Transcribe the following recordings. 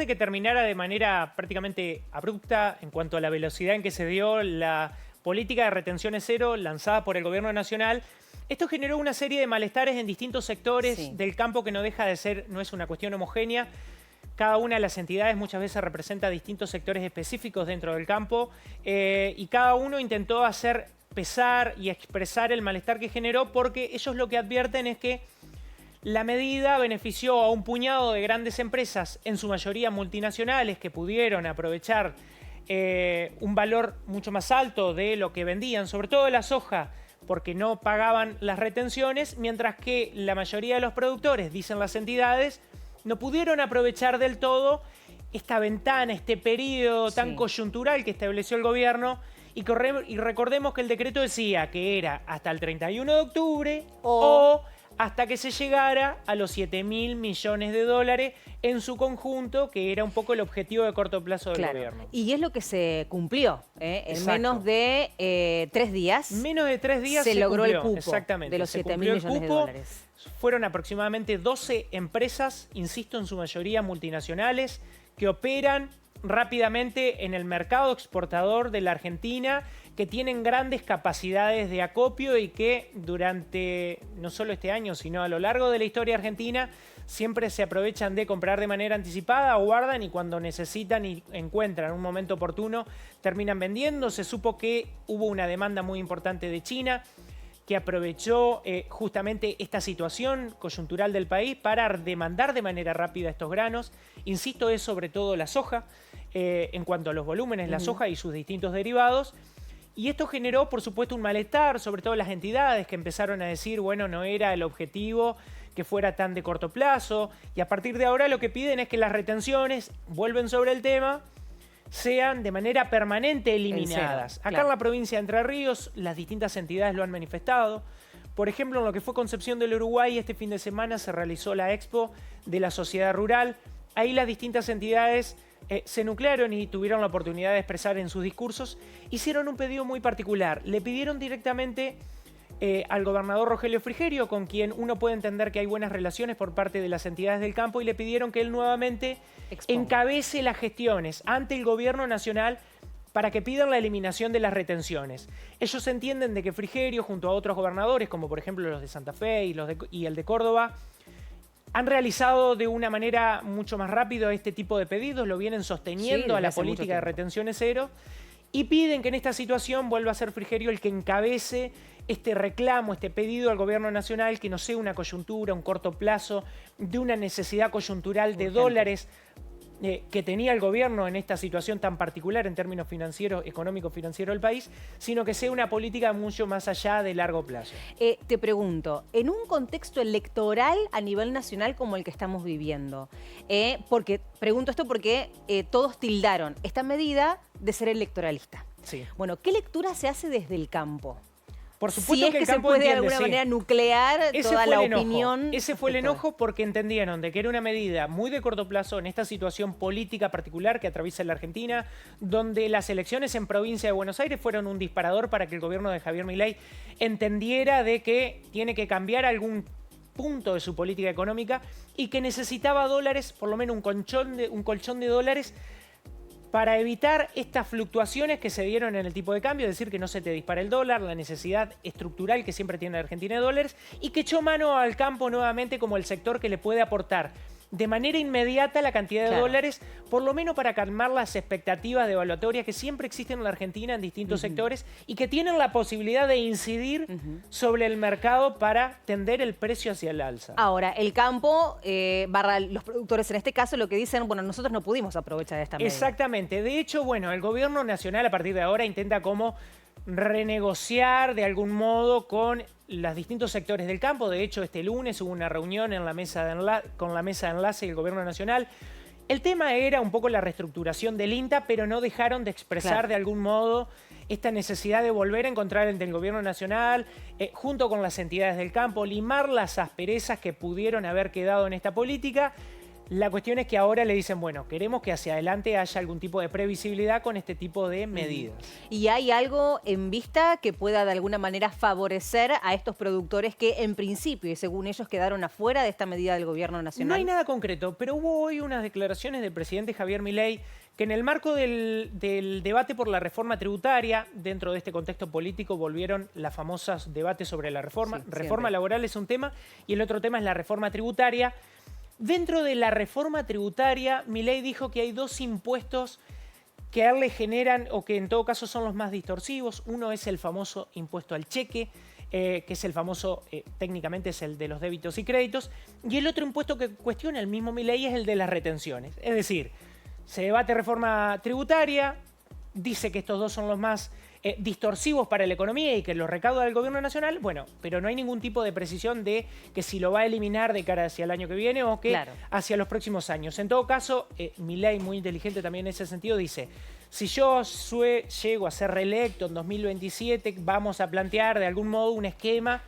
de que terminara de manera prácticamente abrupta en cuanto a la velocidad en que se dio la política de retenciones cero lanzada por el gobierno nacional, esto generó una serie de malestares en distintos sectores del campo que no deja de ser, no es una cuestión homogénea. Cada una de las entidades muchas veces representa distintos sectores específicos dentro del campo y cada uno intentó hacer pesar y expresar el malestar que generó, porque ellos lo que advierten es que la medida benefició a un puñado de grandes empresas, en su mayoría multinacionales, que pudieron aprovechar un valor mucho más alto de lo que vendían, sobre todo de la soja, porque no pagaban las retenciones, mientras que la mayoría de los productores, dicen las entidades, no pudieron aprovechar del todo esta ventana, este periodo tan coyuntural que estableció el gobierno. Y recordemos que el decreto decía que era hasta el 31 de octubre o hasta que se llegara a los 7.000 millones de dólares en su conjunto, que era un poco el objetivo de corto plazo del gobierno. Y es lo que se cumplió, en menos de 3 días. Menos de 3 días se logró cumplió, el cupo exactamente, de los 7.000 millones de dólares. Fueron aproximadamente 12 empresas, insisto, en su mayoría multinacionales, que operan rápidamente en el mercado exportador de la Argentina, que tienen grandes capacidades de acopio y que durante no solo este año, sino a lo largo de la historia argentina, siempre se aprovechan de comprar de manera anticipada, guardan y cuando necesitan y encuentran un momento oportuno, terminan vendiendo. Se supo que hubo una demanda muy importante de China, que aprovechó justamente esta situación coyuntural del país para demandar de manera rápida estos granos. Insisto, es sobre todo la soja, en cuanto a los volúmenes, la soja y sus distintos derivados. Y esto generó, por supuesto, un malestar, sobre todo las entidades que empezaron a decir, bueno, no era el objetivo que fuera tan de corto plazo. Y a partir de ahora lo que piden es que las retenciones, vuelven sobre el tema, sean de manera permanente eliminadas. Acá en la provincia de Entre Ríos, las distintas entidades lo han manifestado. Por ejemplo, en lo que fue Concepción del Uruguay, este fin de semana se realizó la Expo de la Sociedad Rural. Ahí las distintas entidades se nuclearon y tuvieron la oportunidad de expresar en sus discursos. Hicieron un pedido muy particular. Le pidieron directamente al gobernador Rogelio Frigerio, con quien uno puede entender que hay buenas relaciones por parte de las entidades del campo, y le pidieron que él nuevamente encabece las gestiones ante el gobierno nacional para que pidan la eliminación de las retenciones. Ellos entienden de que Frigerio, junto a otros gobernadores, como por ejemplo los de Santa Fe y el de Córdoba, han realizado de una manera mucho más rápida este tipo de pedidos, lo vienen sosteniendo a la política de retenciones cero, y piden que en esta situación vuelva a ser Frigerio el que encabece este reclamo, este pedido al gobierno nacional, que no sea una coyuntura, un corto plazo, de una necesidad coyuntural de dólares que tenía el gobierno en esta situación tan particular en términos financieros, económico-financieros del país, sino que sea una política mucho más allá de largo plazo. Te pregunto, en un contexto electoral a nivel nacional como el que estamos viviendo, pregunto esto porque todos tildaron esta medida de ser electoralista. Sí. Bueno, ¿qué lectura se hace desde el campo? Por supuesto si es que se puede de alguna manera nuclear toda la opinión. Ese fue el enojo, porque entendieron de que era una medida muy de corto plazo en esta situación política particular que atraviesa la Argentina, donde las elecciones en provincia de Buenos Aires fueron un disparador para que el gobierno de Javier Milei entendiera de que tiene que cambiar algún punto de su política económica y que necesitaba dólares, por lo menos un colchón de dólares, para evitar estas fluctuaciones que se dieron en el tipo de cambio, es decir, que no se te dispara el dólar, la necesidad estructural que siempre tiene la Argentina de dólares, y que echó mano al campo nuevamente como el sector que le puede aportar de manera inmediata la cantidad de dólares, por lo menos para calmar las expectativas devaluatorias que siempre existen en la Argentina en distintos sectores y que tienen la posibilidad de incidir sobre el mercado para tender el precio hacia el alza. Ahora, el campo, los productores en este caso, lo que dicen, bueno, nosotros no pudimos aprovechar esta medida. Exactamente. De hecho, bueno, el gobierno nacional a partir de ahora intenta como renegociar de algún modo con los distintos sectores del campo. De hecho, este lunes hubo una reunión en con la mesa de enlace del gobierno nacional. El tema era un poco la reestructuración del INTA, pero no dejaron de expresar de algún modo esta necesidad de volver a encontrar entre el gobierno nacional, junto con las entidades del campo, limar las asperezas que pudieron haber quedado en esta política. La cuestión es que ahora le dicen, bueno, queremos que hacia adelante haya algún tipo de previsibilidad con este tipo de medidas. ¿Y hay algo en vista que pueda de alguna manera favorecer a estos productores que en principio y según ellos quedaron afuera de esta medida del gobierno nacional? No hay nada concreto, pero hubo hoy unas declaraciones del presidente Javier Milei que en el marco del debate por la reforma tributaria, dentro de este contexto político volvieron las famosas debates sobre la reforma. Sí, Reforma siempre. laboral es un tema y el otro tema es la reforma tributaria. Dentro de la reforma tributaria, Milei dijo que hay dos impuestos que a él le generan, o que en todo caso son los más distorsivos. Uno es el famoso impuesto al cheque, que es el famoso, técnicamente es el de los débitos y créditos. Y el otro impuesto que cuestiona el mismo Milei es el de las retenciones. Es decir, se debate reforma tributaria, dice que estos dos son los más distorsivos para la economía y que los recauda el gobierno nacional, bueno, pero no hay ningún tipo de precisión de que si lo va a eliminar de cara hacia el año que viene o que Claro. hacia los próximos años. En todo caso, Milei, muy inteligente también en ese sentido, dice, si yo llego a ser reelecto en 2027, vamos a plantear de algún modo un esquema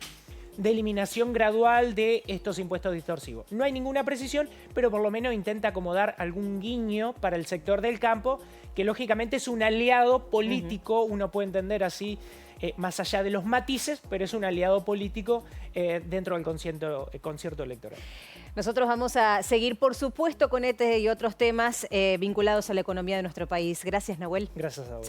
de eliminación gradual de estos impuestos distorsivos. No hay ninguna precisión, pero por lo menos intenta acomodar algún guiño para el sector del campo, que lógicamente es un aliado político, uno puede entender así, más allá de los matices, pero es un aliado político dentro del concierto electoral. Nosotros vamos a seguir, por supuesto, con este y otros temas vinculados a la economía de nuestro país. Gracias, Nahuel. Gracias a vos.